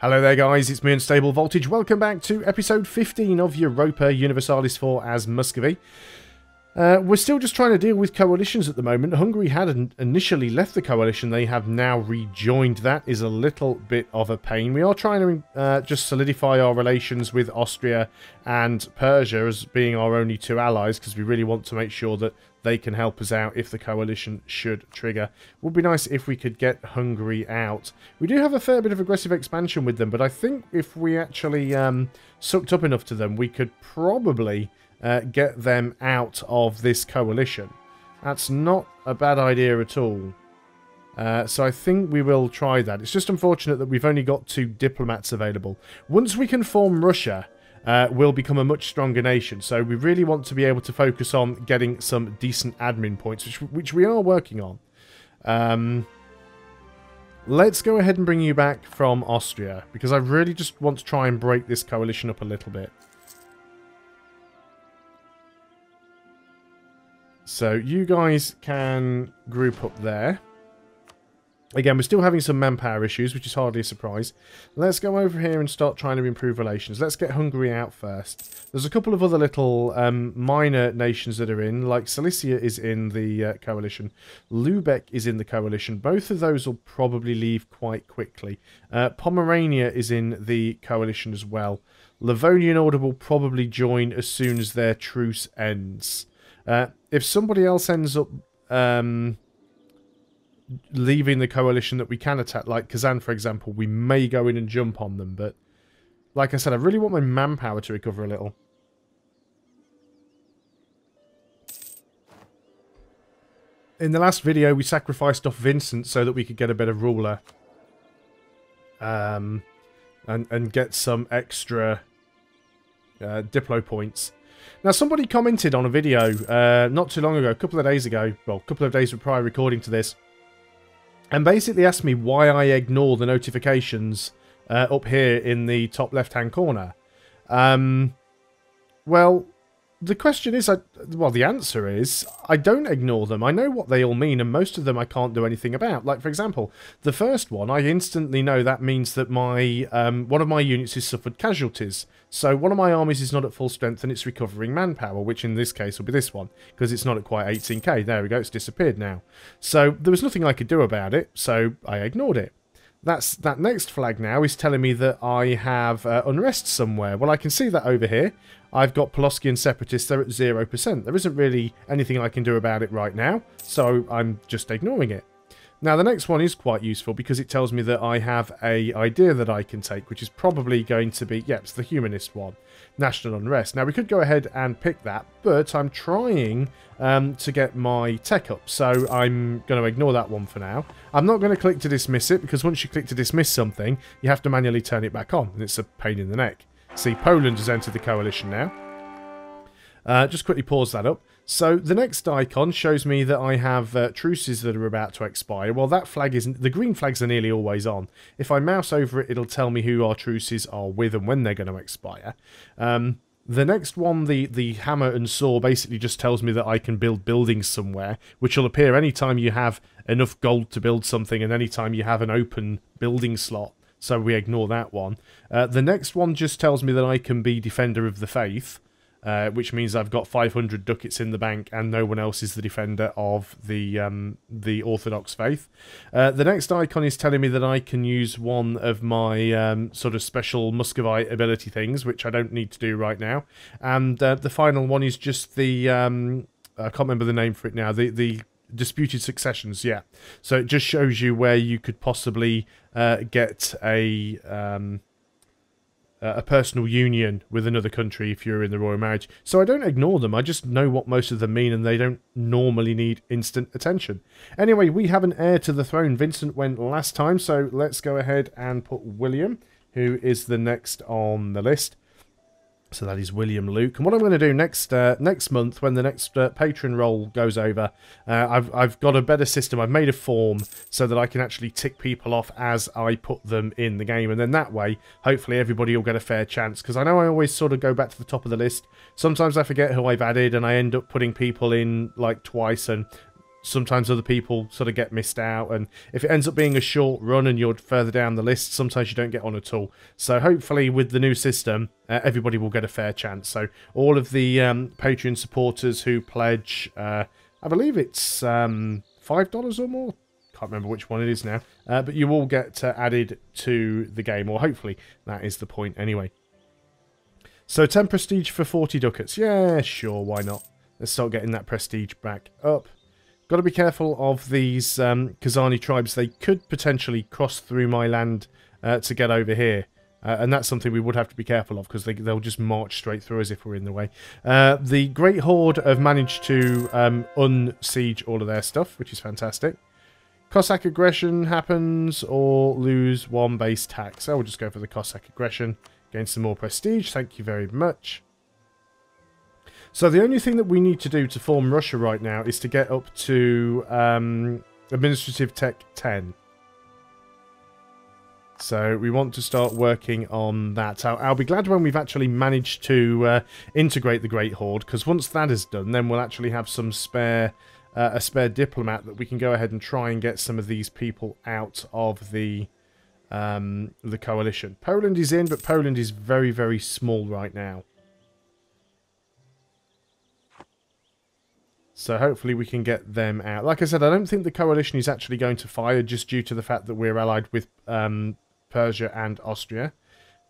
Hello there guys, it's me Unstable Voltage. Welcome back to episode 15 of Europa Universalis 4 as Muscovy. We're still just trying to deal with coalitions at the moment. Hungary had initially left the coalition. They have now rejoined. That is a little bit of a pain. We are trying to just solidify our relations with Austria and Persia as being our only two allies, because we really want to make sure that they can help us out if the coalition should trigger. It would be nice if we could get Hungary out. We do have a fair bit of aggressive expansion with them, but I think if we actually sucked up enough to them, we could probably get them out of this coalition. That's not a bad idea at all. So I think we will try that. It's just unfortunate that we've only got 2 diplomats available. Once we can form Russia, we'll become a much stronger nation. So we really want to be able to focus on getting some decent admin points, which we are working on. Let's go ahead and bring you back from Austria, because I really just want to try and break this coalition up a little bit. So you guys can group up there. Again, we're still having some manpower issues, which is hardly a surprise. Let's go over here and start trying to improve relations. Let's get Hungary out first. There's a couple of other little minor nations that are in, like Silesia is in the coalition. Lubeck is in the coalition. Both of those will probably leave quite quickly. Pomerania is in the coalition as well. Livonia and Order will probably join as soon as their truce ends. If somebody else ends up leaving the coalition that we can attack, like Kazan for example, we may go in and jump on them, but like I said, I really want my manpower to recover a little. In the last video we sacrificed off Vincent so that we could get a better ruler and get some extra Diplo points. Now, somebody commented on a video not too long ago, a couple of days ago, well, a couple of days prior recording to this, and basically asked me why I ignore the notifications up here in the top left-hand corner. Well, the question is, well, the answer is, I don't ignore them. I know what they all mean, and most of them I can't do anything about. Like, for example, the first one, I instantly know that means that my one of my units has suffered casualties. So one of my armies is not at full strength and it's recovering manpower, which in this case will be this one, because it's not at quite 18k. There we go, it's disappeared now. So there was nothing I could do about it, so I ignored it. That next flag now is telling me that I have unrest somewhere. Well, I can see that over here. I've got Poloskian separatists, they're at 0%. There isn't really anything I can do about it right now, so I'm just ignoring it. Now, the next one is quite useful because it tells me that I have an idea that I can take, which is probably going to be, yep, it's the humanist one, national unrest. Now, we could go ahead and pick that, but I'm trying to get my tech up, so I'm going to ignore that one for now. I'm not going to click to dismiss it, because once you click to dismiss something, you have to manually turn it back on, and it's a pain in the neck. See, Poland has entered the coalition now. Just quickly pause that up. So the next icon shows me that I have truces that are about to expire. Well, that flag isn't. The green flags are nearly always on. If I mouse over it, it'll tell me who our truces are with and when they're going to expire. The next one, the hammer and saw, basically just tells me that I can build buildings somewhere, which will appear anytime you have enough gold to build something and anytime you have an open building slot. So we ignore that one. The next one just tells me that I can be Defender of the Faith, which means I've got 500 ducats in the bank and no one else is the defender of the Orthodox faith. The next icon is telling me that I can use one of my sort of special Muscovite ability things, which I don't need to do right now. And the final one is just the, I can't remember the name for it now, the disputed successions, yeah. So it just shows you where you could possibly get a personal union with another country if you're in the royal marriage. So I don't ignore them, I just know what most of them mean and they don't normally need instant attention. Anyway, we have an heir to the throne. Vincent went last time, so let's go ahead and put William, who is the next on the list. So that is William Luke. And what I'm going to do next month, when the next patron roll goes over, I've got a better system. I've made a form so that I can actually tick people off as I put them in the game. And then that way, hopefully everybody will get a fair chance. Because I know I always sort of go back to the top of the list. Sometimes I forget who I've added and I end up putting people in like twice. And sometimes other people sort of get missed out, and if it ends up being a short run and you're further down the list, sometimes you don't get on at all. So hopefully with the new system, everybody will get a fair chance. So all of the Patreon supporters who pledge, I believe it's $5 or more, can't remember which one it is now, but you all get added to the game, or hopefully that is the point anyway. So 10 prestige for 40 ducats. Yeah, sure, why not? Let's start getting that prestige back up. Got to be careful of these Kazani tribes. They could potentially cross through my land to get over here. And that's something we would have to be careful of, because they'll just march straight through us if we're in the way. The Great Horde have managed to unsiege all of their stuff, which is fantastic. Cossack aggression happens, or lose 1 base tax. So we'll just go for the Cossack aggression. Gain some more prestige. Thank you very much. So the only thing that we need to do to form Russia right now is to get up to Administrative Tech 10. So we want to start working on that. I'll be glad when we've actually managed to integrate the Great Horde, because once that is done, then we'll actually have some spare, a spare diplomat that we can go ahead and try and get some of these people out of the coalition. Poland is in, but Poland is very, very small right now. So hopefully we can get them out. Like I said, I don't think the coalition is actually going to fire, just due to the fact that we're allied with Persia and Austria.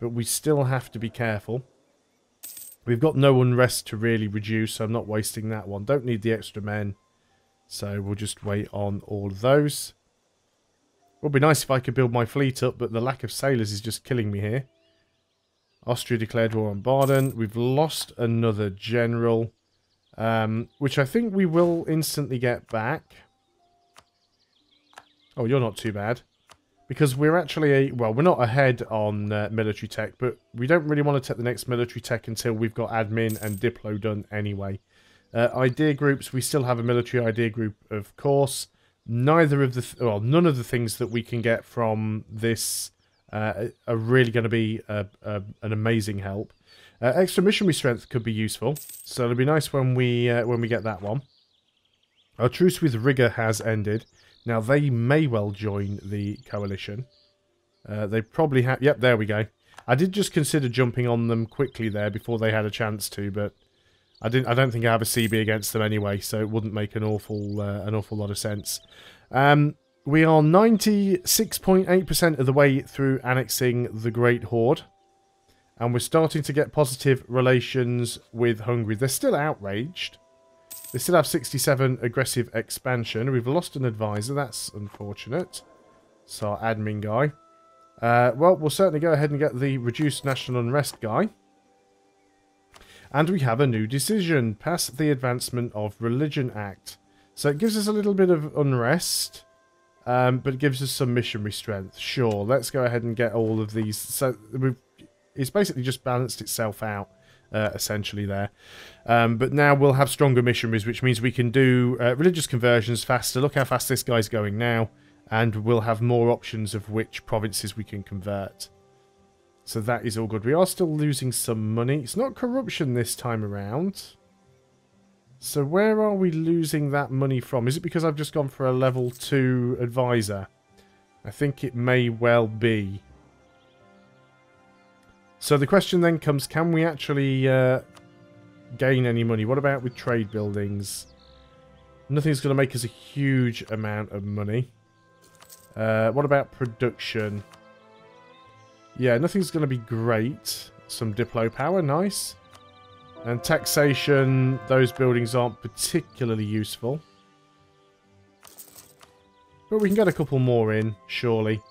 But we still have to be careful. We've got no unrest to really reduce, so I'm not wasting that one. Don't need the extra men. So we'll just wait on all of those. It would be nice if I could build my fleet up, but the lack of sailors is just killing me here. Austria declared war on Baden. We've lost another general. Which I think we will instantly get back. Oh, you're not too bad. Because we're actually, well, we're not ahead on military tech, but we don't really want to take the next military tech until we've got admin and Diplo done anyway. Idea groups, we still have a military idea group, of course. Neither of the, well, none of the things that we can get from this are really going to be an amazing help. Extra missionary strength could be useful, so it'll be nice when we get that one. Our truce with Riga has ended. Now they may well join the coalition. They probably have. Yep, there we go. I did just consider jumping on them quickly there before they had a chance to, but I didn't. I don't think I have a CB against them anyway, so it wouldn't make an awful lot of sense. We are 96.8% of the way through annexing the Great Horde. And we're starting to get positive relations with Hungary. They're still outraged. They still have 67 aggressive expansion. We've lost an advisor. That's unfortunate. So our admin guy. Well, we'll certainly go ahead and get the reduced national unrest guy. And we have a new decision. Pass the Advancement of Religion Act. So it gives us a little bit of unrest. But it gives us some missionary strength. Sure, let's go ahead and get all of these. So it's basically just balanced itself out, essentially there. But now we'll have stronger missionaries, which means we can do religious conversions faster. Look how fast this guy's going now. And we'll have more options of which provinces we can convert. So that is all good. We are still losing some money. It's not corruption this time around. So where are we losing that money from? Is it because I've just gone for a level 2 advisor? I think it may well be. So the question then comes, can we actually gain any money? What about with trade buildings? Nothing's going to make us a huge amount of money. What about production? Yeah, nothing's going to be great. Some Diplo power, nice. And taxation, those buildings aren't particularly useful. But we can get a couple more in, surely.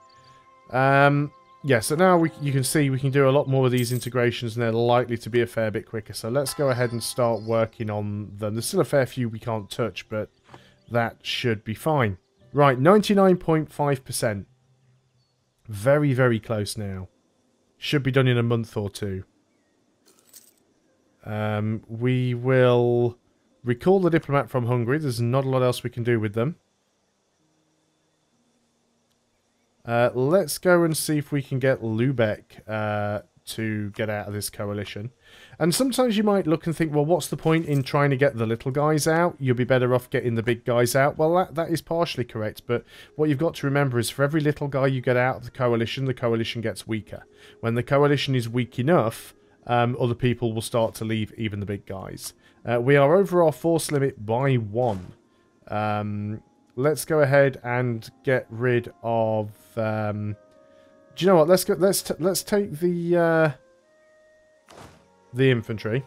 Yeah, so now you can see we can do a lot more of these integrations and they're likely to be a fair bit quicker. So let's go ahead and start working on them. There's still a fair few we can't touch, but that should be fine. Right, 99.5%. Very, very close now. Should be done in a month or two. We will recall the diplomat from Hungary. There's not a lot else we can do with them. Let's go and see if we can get Lubeck to get out of this coalition. And sometimes you might look and think, well, what's the point in trying to get the little guys out? You'll be better off getting the big guys out. Well, that is partially correct, but what you've got to remember is for every little guy you get out of the coalition gets weaker. When the coalition is weak enough, other people will start to leave, even the big guys. We are over our force limit by 1. Let's go ahead and get rid of... do you know what? Let's take the infantry,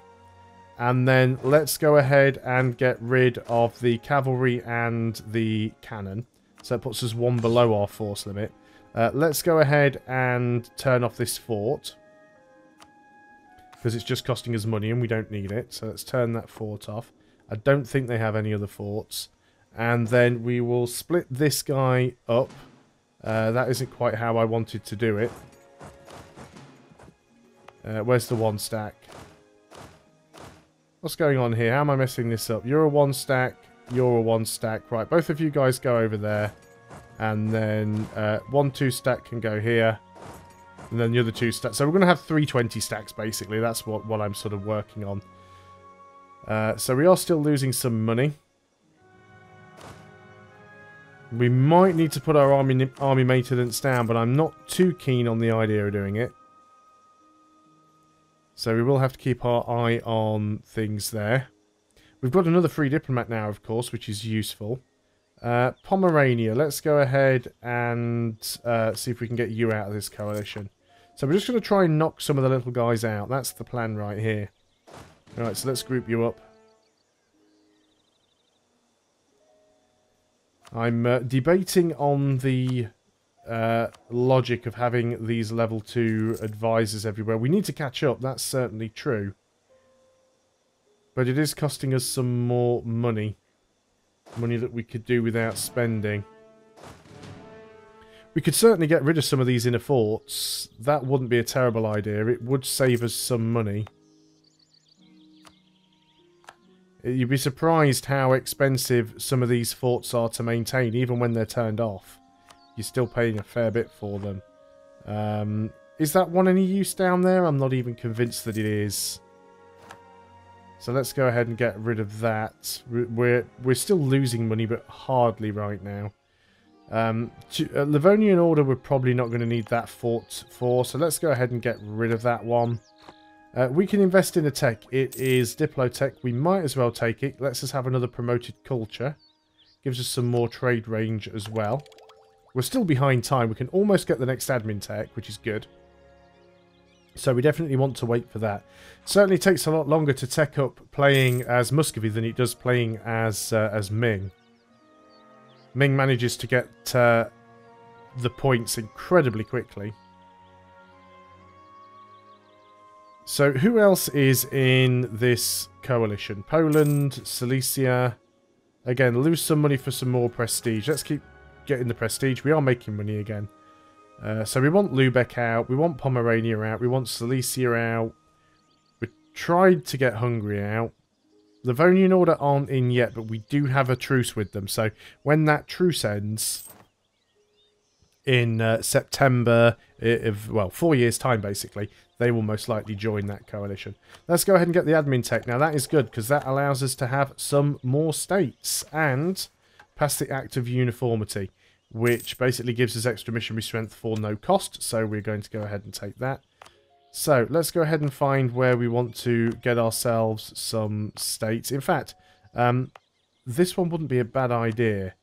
and then let's go ahead and get rid of the cavalry and the cannon. So that puts us 1 below our force limit. Let's go ahead and turn off this fort, because it's just costing us money and we don't need it. So let's turn that fort off. I don't think they have any other forts. And then we will split this guy up. That isn't quite how I wanted to do it. Where's the 1 stack? What's going on here? How am I messing this up? You're a 1 stack. You're a 1 stack. Right, both of you guys go over there. And then 1 2 stack can go here. And then the other 2 stacks. So we're going to have 320 stacks, basically. That's what I'm sort of working on. So we are still losing some money. We might need to put our army maintenance down, but I'm not too keen on the idea of doing it. So we will have to keep our eye on things there. We've got another free diplomat now, of course, which is useful. Pomerania, let's go ahead and see if we can get you out of this coalition. So we're just going to try and knock some of the little guys out. That's the plan right here. Alright, so let's group you up. I'm debating on the logic of having these level 2 advisors everywhere. We need to catch up, that's certainly true. But it is costing us some more money. Money that we could do without spending. We could certainly get rid of some of these inner forts. That wouldn't be a terrible idea. It would save us some money. You'd be surprised how expensive some of these forts are to maintain, even when they're turned off. You're still paying a fair bit for them. Is that one any use down there? I'm not even convinced that it is. So let's go ahead and get rid of that. We're still losing money, but hardly right now. Livonian Order, we're probably not going to need that fort for, so let's go ahead and get rid of that one. We can invest in a tech. It is Diplotech. We might as well take it. Let's just have another promoted culture. Gives us some more trade range as well. We're still behind time. We can almost get the next admin tech, which is good. So we definitely want to wait for that. Certainly takes a lot longer to tech up playing as Muscovy than it does playing as Ming. Ming manages to get the points incredibly quickly. So who else is in this coalition? Poland, Silesia. Again, lose some money for some more prestige. Let's keep getting the prestige. We are making money again. So we want Lübeck out. We want Pomerania out. We want Silesia out. We tried to get Hungary out. Livonian Order aren't in yet, but we do have a truce with them. So when that truce ends in September, well, 4 years' time, basically, they will most likely join that coalition. Let's go ahead and get the admin tech. Now, that is good, because that allows us to have some more states and pass the Act of Uniformity, which basically gives us extra missionary strength for no cost. So we're going to go ahead and take that. So let's go ahead and find where we want to get ourselves some states. In fact, this one wouldn't be a bad idea.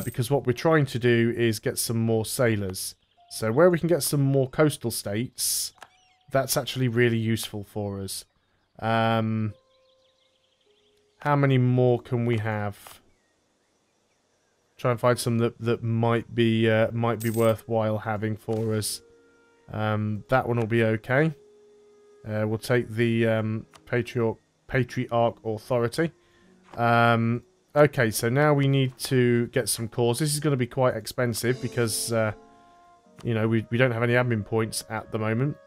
Because what we're trying to do is get some more sailors. So where we can get some more coastal states, that's actually really useful for us. How many more can we have? Try and find some that might be worthwhile having for us. That one will be okay. We'll take the Patriarch Authority. Okay, so now we need to get some cores. This is going to be quite expensive because, you know, we don't have any admin points at the moment.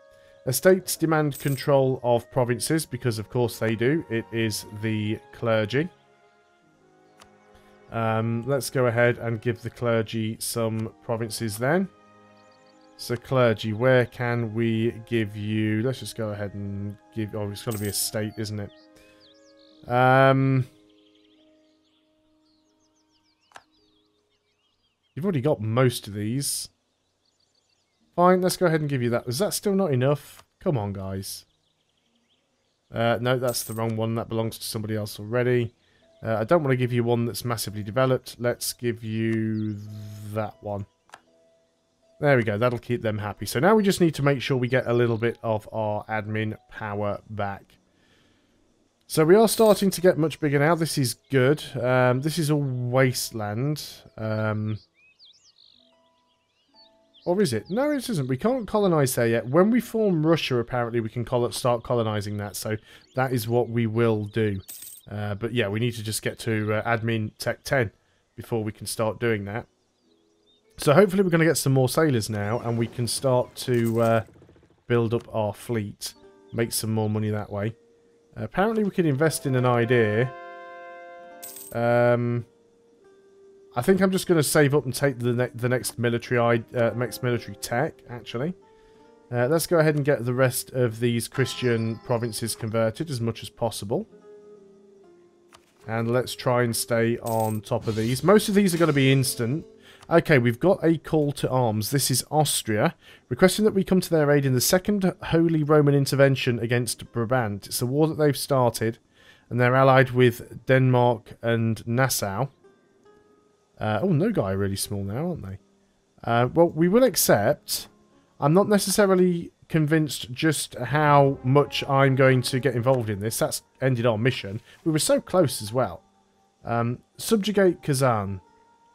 Estates demand control of provinces because, of course, they do. It is the clergy. Let's go ahead and give the clergy some provinces then. So clergy, where can we give you... Let's just go ahead and give... Oh, it's got to be a state, isn't it? You've already got most of these. Fine, let's go ahead and give you that. Is that still not enough? Come on, guys. No, that's the wrong one. That belongs to somebody else already. I don't want to give you one that's massively developed. Let's give you that one. There we go. That'll keep them happy. So now we just need to make sure we get a little bit of our admin power back. So we are starting to get much bigger now. This is good. This is all wasteland. Or is it? No, it isn't. We can't colonize there yet. When we form Russia, apparently, we can start colonizing that. So that is what we will do. But yeah, we need to just get to admin tech 10 before we can start doing that. So hopefully we're going to get some more sailors now, and we can start to build up our fleet. Make some more money that way. Apparently we can invest in an idea. I think I'm just going to save up and take the next military tech, actually. Let's go ahead and get the rest of these Christian provinces converted as much as possible. And let's try and stay on top of these. Most of these are going to be instant. Okay, we've got a call to arms. This is Austria, requesting that we come to their aid in the Second Holy Roman Intervention against Brabant. It's a war that they've started, and they're allied with Denmark and Nassau. Oh, Nogai are really small now, aren't they? Well, we will accept. I'm not necessarily convinced just how much I'm going to get involved in this. That's ended our mission. We were so close as well. Subjugate Kazan.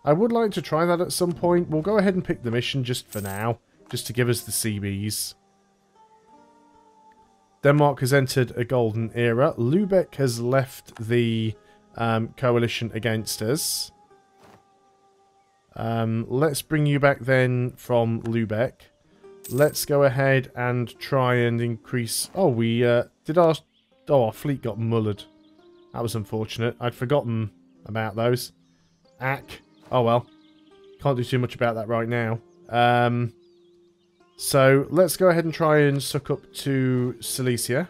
I would like to try that at some point. We'll go ahead and pick the mission just for now, just to give us the CBs. Denmark has entered a golden era. Lubeck has left the coalition against us. Let's bring you back then from Lubeck. Let's go ahead and try and increase... Oh, we did our... Oh, our fleet got mullered. That was unfortunate. I'd forgotten about those. Ack. Oh well, can't do too much about that right now. So let's go ahead and try and suck up to Silesia.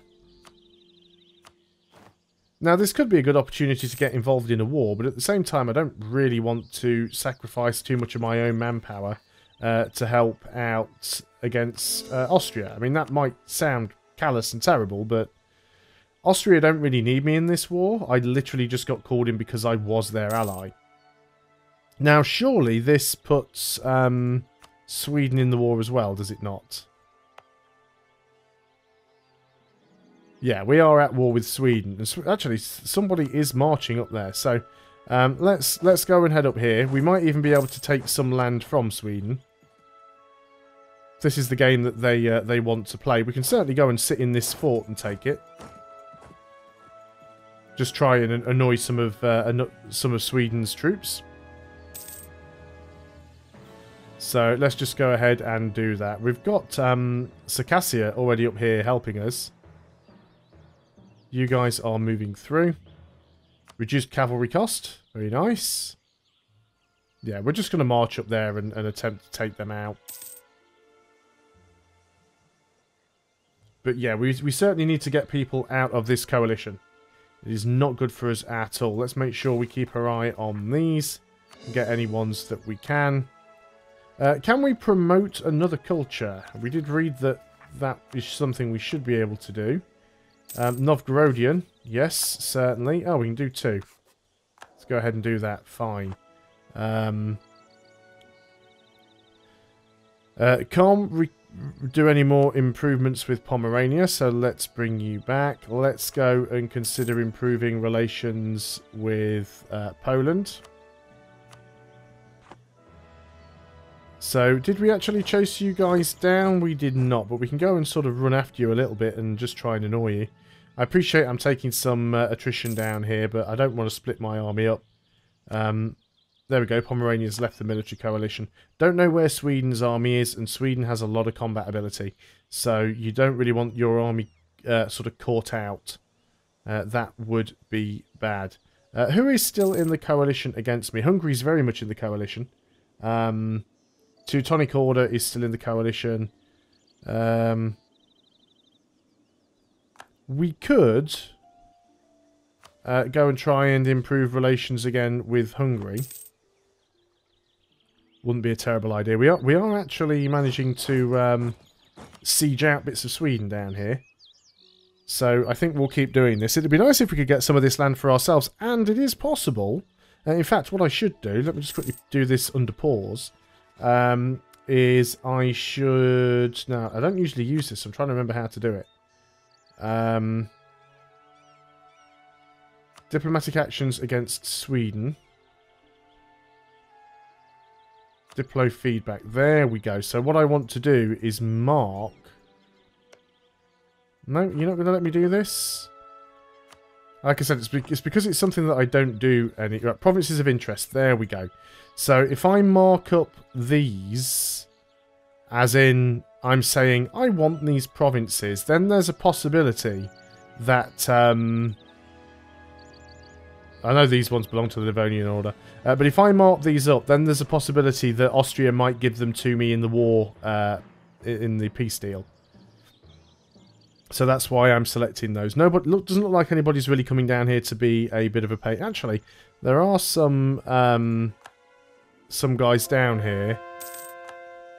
Now this could be a good opportunity to get involved in a war, but at the same time I don't really want to sacrifice too much of my own manpower to help out against Austria. I mean, that might sound callous and terrible, but Austria don't really need me in this war. I literally just got called in because I was their ally. Now, surely this puts Sweden in the war as well, does it not? Yeah, we are at war with Sweden. Actually, somebody is marching up there. So, let's go and head up here. We might even be able to take some land from Sweden. This is the game that they want to play. We can certainly go and sit in this fort and take it. Just try and annoy some of Sweden's troops. So let's just go ahead and do that. We've got Circassia already up here helping us. You guys are moving through. Reduced cavalry cost. Very nice. Yeah, we're just going to march up there and attempt to take them out. But yeah, we certainly need to get people out of this coalition. It is not good for us at all. Let's make sure we keep our eye on these. And get any ones that we can. Can we promote another culture? We did read that is something we should be able to do. Novgorodian. Yes, certainly. Oh, we can do 2. Let's go ahead and do that. Fine. Can't do any more improvements with Pomerania, so let's bring you back. Let's go and consider improving relations with Poland. So, did we actually chase you guys down? We did not, but we can go and sort of run after you a little bit and just try and annoy you. I appreciate I'm taking some attrition down here, but I don't want to split my army up. There we go, Pomerania's left the military coalition. Don't know where Sweden's army is, and Sweden has a lot of combat ability. So, you don't really want your army sort of caught out. That would be bad. Who is still in the coalition against me? Hungary's very much in the coalition. Teutonic Order is still in the coalition. We could go and try and improve relations again with Hungary. Wouldn't be a terrible idea. We are actually managing to siege out bits of Sweden down here. So I think we'll keep doing this. It'd be nice if we could get some of this land for ourselves, and it is possible. In fact, what I should do, let me just quickly do this under pause, is I should... Now, I don't usually use this, so I'm trying to remember how to do it. Diplomatic actions against Sweden. Diplo feedback. There we go. So what I want to do is mark... No, you're not going to let me do this? Like I said, it's because it's something that I don't do any... Right, provinces of interest. There we go. So if I mark up these, as in I'm saying I want these provinces, then there's a possibility that... I know these ones belong to the Livonian Order. But if I mark these up, then there's a possibility that Austria might give them to me in the war, in the peace deal. So that's why I'm selecting those. No, but doesn't look like anybody's really coming down here to be a bit of a pain. Actually, there are some guys down here.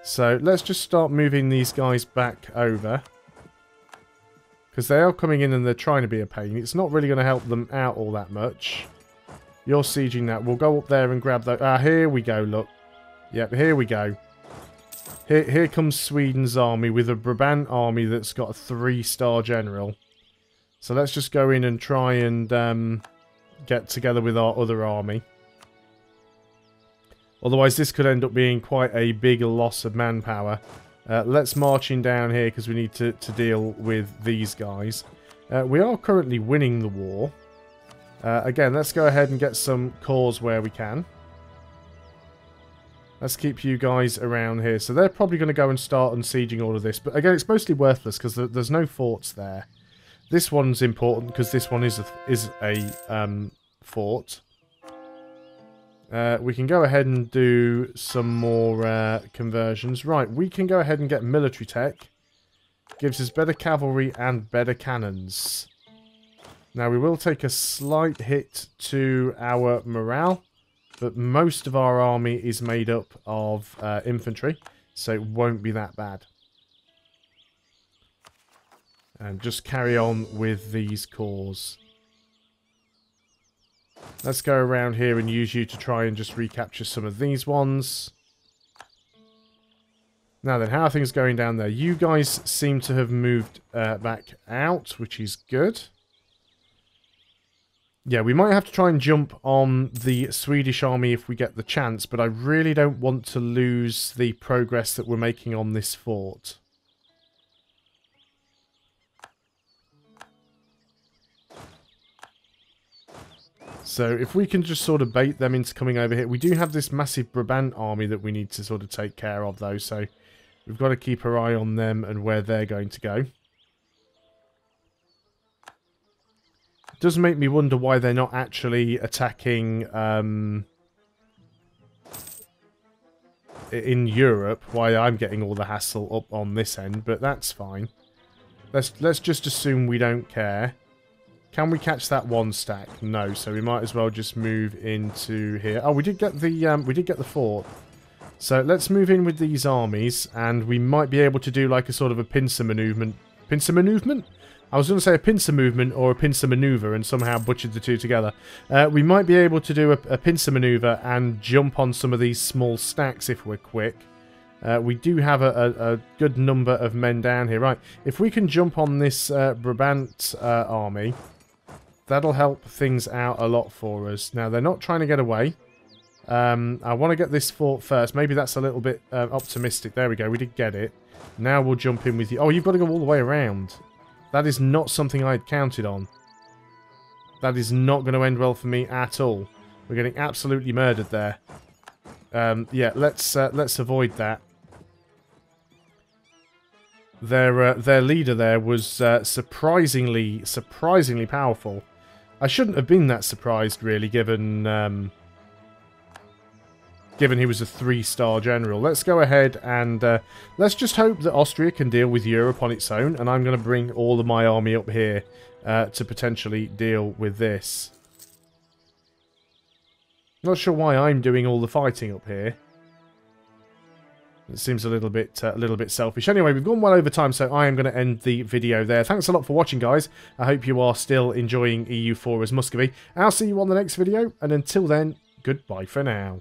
So let's just start moving these guys back over. Because they are coming in and they're trying to be a pain. It's not really going to help them out all that much. You're sieging that. We'll go up there and grab those. Ah, here we go, look. Yep, here we go. Here comes Sweden's army with a Brabant army that's got a 3-star general. So let's just go in and try and get together with our other army. Otherwise, this could end up being quite a big loss of manpower. Let's march in down here because we need to deal with these guys. We are currently winning the war. Again, let's go ahead and get some cores where we can. Let's keep you guys around here. So they're probably going to go and start unsieging all of this. But again, it's mostly worthless because there's no forts there. This one's important because this one is a fort. We can go ahead and do some more conversions. Right, we can go ahead and get military tech. Gives us better cavalry and better cannons. Now, we will take a slight hit to our morale. But most of our army is made up of infantry, so it won't be that bad. And just carry on with these cores. Let's go around here and use you to try and just recapture some of these ones. Now then, how are things going down there? You guys seem to have moved back out, which is good. Yeah, we might have to try and jump on the Swedish army if we get the chance, but I really don't want to lose the progress that we're making on this fort. So if we can just sort of bait them into coming over here. We do have this massive Brabant army that we need to sort of take care of, though, so we've got to keep our eye on them and where they're going to go. It does make me wonder why they're not actually attacking in Europe, why I'm getting all the hassle up on this end, but that's fine. Let's just assume we don't care. Can we catch that one stack? No, so we might as well just move into here. Oh, we did get the fort. So let's move in with these armies, and we might be able to do like a sort of a pincer movement. Pincer movement? I was going to say a pincer movement or a pincer maneuver and somehow butchered the two together. We might be able to do a pincer maneuver and jump on some of these small stacks if we're quick. We do have a good number of men down here. Right, if we can jump on this Brabant army, that'll help things out a lot for us. Now, they're not trying to get away. I want to get this fort first. Maybe that's a little bit optimistic. There we go, we did get it. Now we'll jump in with you. Oh, you've got to go all the way around. That is not something I had counted on. That is not going to end well for me at all. We're getting absolutely murdered there. Yeah, let's avoid that. Their leader there was surprisingly powerful. I shouldn't have been that surprised, really, given given he was a 3-star general. Let's go ahead and let's just hope that Austria can deal with Europe on its own, and I'm going to bring all of my army up here to potentially deal with this. Not sure why I'm doing all the fighting up here. It seems a little bit selfish. Anyway, we've gone well over time, so I am going to end the video there. Thanks a lot for watching, guys. I hope you are still enjoying EU4 as Muscovy. I'll see you on the next video, and until then, goodbye for now.